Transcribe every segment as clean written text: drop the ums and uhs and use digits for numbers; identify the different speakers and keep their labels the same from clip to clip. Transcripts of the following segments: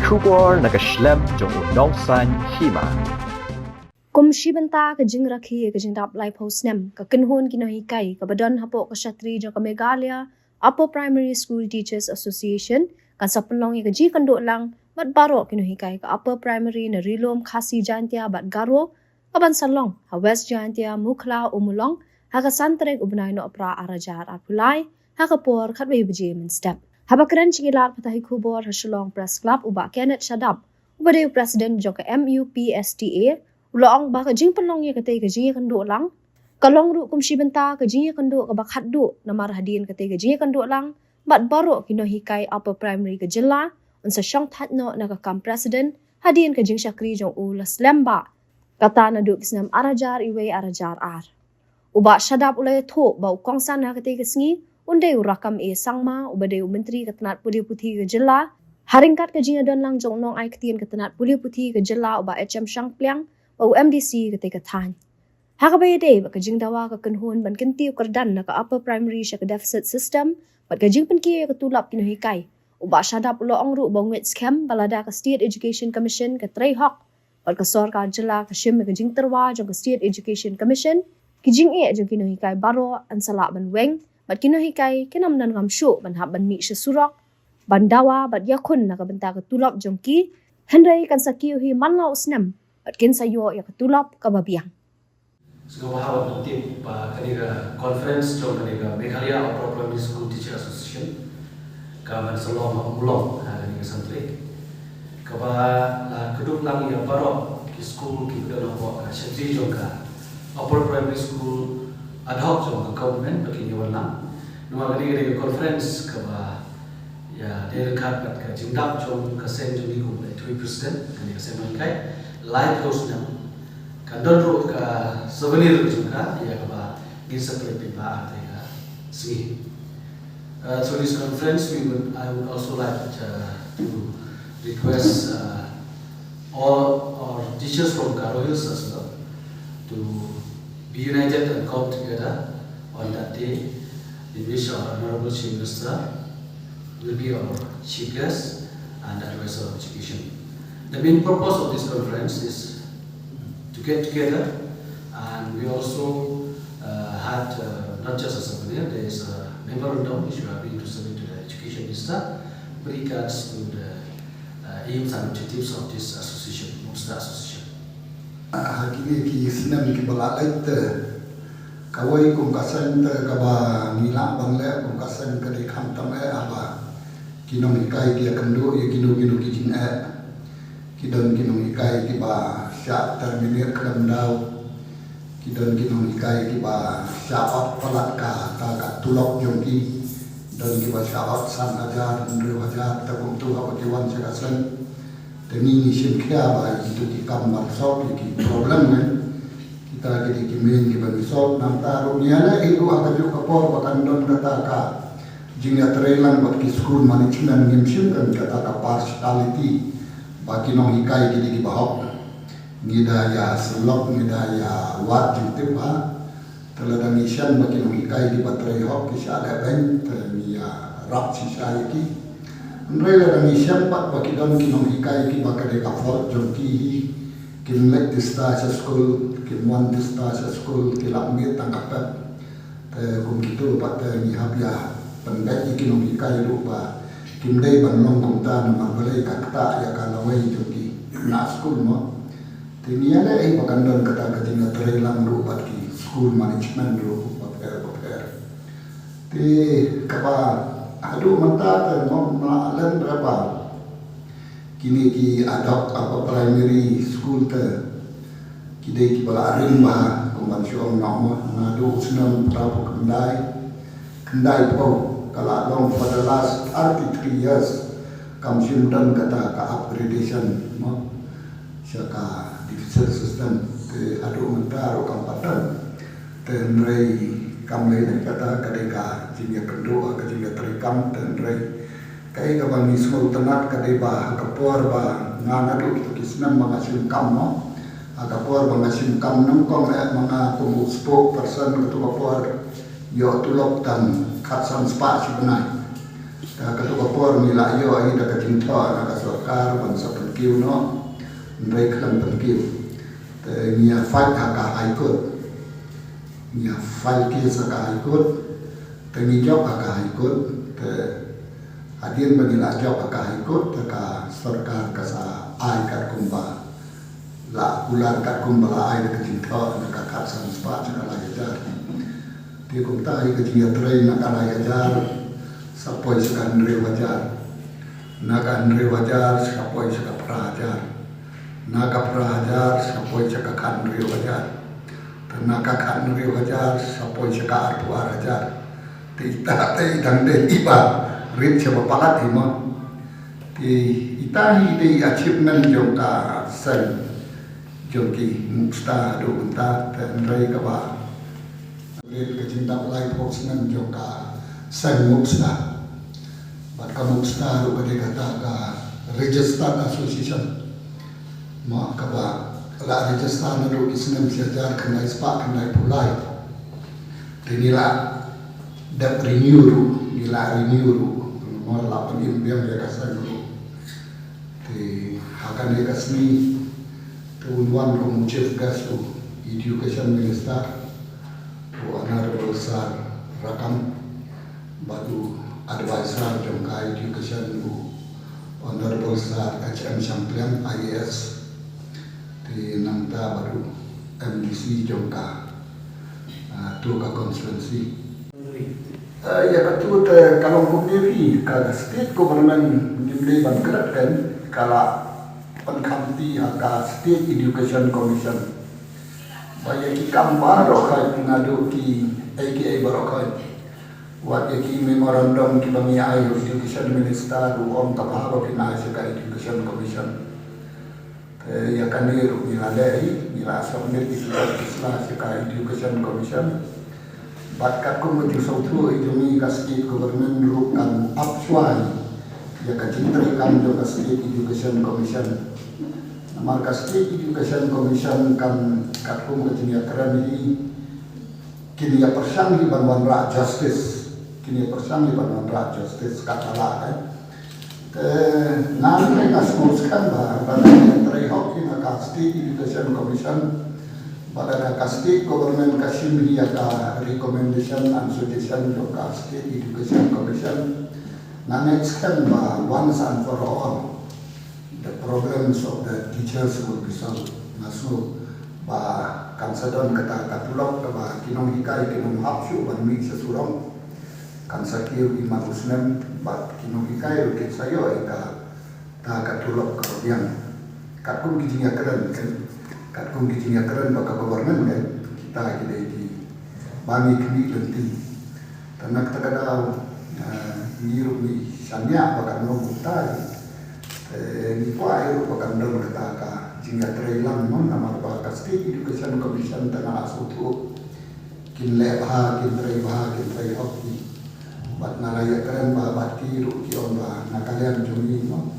Speaker 1: Kubor nakaslem jong udongsan hima.
Speaker 2: Kumshi benta ka jing rakhi ka jing dap lai posnem ka kinhon kinahikai ka badon hapo ka shatri jong ka Meghalaya Upper Primary School Teachers Association kan sapulong ka ji kando lang mat baro kinahikai ka Upper Primary na rilom khasi jantia bat garo ka bansalong ha West jantia mukla umulong ha ka santrek ubnay no apra arajar apulai ha ka por khatwe bje min step habakran chigilat patahi kubor ha Shillong Press Club uba Kenneth Shadap ubade president jong ka MUPSTA Ulang ba ka jing panlong ya katay ka jing kando lang kalong ru kumshi benta ka jing kando ka bakhat do na marhadin katay ka jing kando lang mat baro kinohikay Upper Primary ka jilla unsa siyang thatno na ka kam president hadin ka jing syakri jong ulas lemba kata na do kisnam arajar iwe arajar ar uba Shadap ulay tho ba ukongsan na katay ka sngi unday urakam e sangma ubade menteri katanat pudi puti ka jilla haringkat ka jing adon lang jong nong ay katien katanat pudi puti ka jilla uba HM Shangplyang o MDC ketika tan. Hakabay day baka jing dawa ka kanhon ban kintiw kardan na ka upper primary siya ka deficit system bat ka jing pankiya ka tulap kinuhikay. Uba Shadap ulo ang ru bang wet scam balada ka State Education Commission ka trayhok bat ka sor ka jala ka shim ka jing terwa jong ka State Education Commission ki jing e jong kinuhikay baro an sala ban weng bat kinuhikay kinamnan ngamsyo ban hab ban mi siya surok ban dawa bat yakun na ka benta ka tulap jong ki henday kan sakiyo hi manlaw usnem at kinsayo ya katulap kababiyang.
Speaker 3: So bahwa nanti kanira conference jong kanira Meghalaya Upper Primary School Teacher Association kaban salom mulong kanira santri kaba keduk lang ya baro ki school ki bidang apa sentri jong ka Upper Primary School ad hoc jong ka government bagi nyawan nua kanira conference kaba ya dekat ka jingdap jong ka sen jong ni ko president kanira semangkai live host na kandon ro ka souvenir juga ya ka gisa clip ba ate ka see so this conference I would also like to request all our teachers from Garo Hills as well to be united and come together on that day in which our honorable chief minister will be our chief guest and advisor of education. The main purpose of this conference is to get together, and we also had not just a souvenir, there is a memorandum which we are being to submit to the education minister with regards to the aims and objectives of this association, Mopsda Association.
Speaker 4: Hakini ki senam ki balalait kawai kung kasan kaba nila bangle kung kasan kadi khamtam aba kinong ikai dia kendo ya kino kijing kidon kinong ikai kiba sya terminir kelemdau kidon kinong ikai kiba sya ot palat ka tulok jongki don kiba sya ot san ajar ndru ajar tabung tu apa kiwan sekasen demi ni sim kia ba itu ki kamar sok ki problem kan kita kidi kimin kiba sok nam taru niana ilu akan juk kapor bakan don kata ka jingya trelang bak ki school management ngimsim kan kata ka partiality bagi nong ikai kini di bahok ngida ya selok ngida ya wat jintip ha teladang isyan bagi nong ikai di baterai hok kisah ada bank ya rap sisa iki nrela dang isyan pak bagi don kinong ikai ki bakade ka fort jongki kin lek dista school kin wan dista school kilak mit tangkap kum kitu pak ni habya pendai kinong ikai lupa kimdai banlong kumta na mabalay kakta ya kalaway joki na school mo tinia na ay pagandon kata kating na lang rupat ki school management ru paper ti kapa adu mata mo maalan berapa kini ki adopt apa primary school te kidai ki bala arin ba kumansyon namo nadu senam prapo kendai po kalau long for the last 33 years kamsin dan kata ka upgradation no saka digital system ke adu mentar kampatan dan rei kamle kata kadeka jinga kendo ka jinga terikam dan rei kai ka bang ismo tenat kadeba kapor ba ngana du kisnam mangasim kam no kapor mangasim kam nam kong mga kumu spokesperson ketua kapor yo tulok dan katsan spa sebenarnya ketua por nila yo ai da kajingto na ka sarkar bangsa penkiu no ndai kelam penkiu te nia fight ka high court nia fight case ka high court te ni job ka high court te adien bagila job ka high court te ka sarkar ka sa ai ka kumba la ular ka kumba la ai da kajingto na ka katsan spa na la jar ti kumta ai ka jinga train na ka la jar sapoi suka Andre Wajar, naga Andre Wajar sapoi suka Prahajar, naga Prahajar sapoi suka Andre Wajar, naga Andre Wajar sapoi suka Arpu Arajar, ita idang de iba rip siapa palat himo, ita hidi achievement jongka sen jongki muksta do unta Andre kaba, rip kecinta life hosnan jongka sen muksta. Kamu sekarang pada kata ka register association, mak kaba la register na do isnem sejar kena ispak kena pulai, inilah dap renew nomor 8 impian dia kasar dulu, di akan dia kasih tujuan kamu chief guest tu education minister, tu honorable sir rakam batu advisor jongka education bu honorable sir HM Champion IAS di Nangta baru MDC jongka tu ka konstituensi ya katu te kalau kumiri ka state government nimli ban kerat kan kala penkamti ka state education commission baya ki kambar rokai ngadu ki AKA barokai Wat ki memorandum ki bami ayo education minister du om tapaharo ki na ka education commission ya kaniru ni lalei ni la sabnet isla ka education commission bakat ko mo sautu idumi ka state government ru kan apswai ya ka cintri kan do ka state education commission namar ka state education commission kan katkum ka jinia kerani kini ya persang di banwan ra justice kini persang di banwan ra justice katala kan nang ngas muskan ba badan trai hoki na ka state education commission badan ka state government ka shimri ka recommendation and suggestion do ka state education commission next kan ba once and for all the problems of the teachers will be solved nasu ba kan sadon kata katulok ka ba kinong hikay kinong hapsyo ban mi sa surong kan sakir iman usnem ba kinong hikay rukit sayo ay ka katulok ka robyang katkong gijinya keren katkong gijinya keren ba ka government kan kita kita di bami kini lenti tanak takadaw ngiru ni sanya ba kan nong butay ni po ayo ba kan nong kata ka jinga trailang mon nama ba ka state education commission tanah asutu kin lebha kin trai hoki bat naraya keren ba bati ru ki on ba nakalian jumi no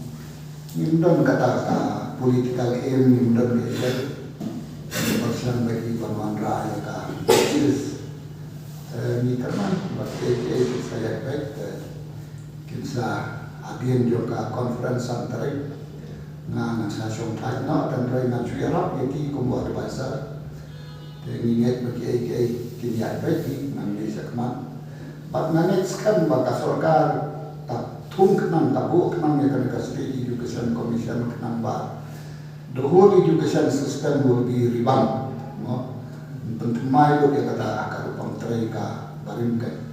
Speaker 4: nimdon kata ka political aim nimdon ke persen bagi banwan raya ka is ni teman bat ke saya baik kinsa adien juga conference antara nga nagsasyon tayo na tantray nga chuyarap yaki kumbuha advisor tinginget bagi ay kinyay bagi nang lisa kaman but na next kan baka sorkar tung kenang tabu kenang ya kan state education commission kenang ba the whole education system will be revamped no pentumay lo ya kata akarupang tray ka barim kan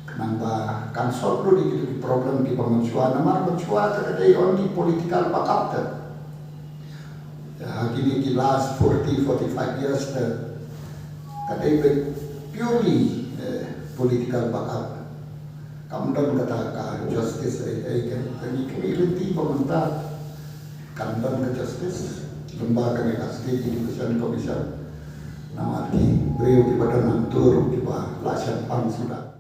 Speaker 4: kenang ba kan solve lo di problem di pamansua namar mansua kadai only political backup gini di last 40-45 years kadai purely political backup kamu dan kata justice kan kami rinti pemerintah kan dan ke justice lembaga yang state education commission nama di beliau di badan nantur di bawah lasian pang sudah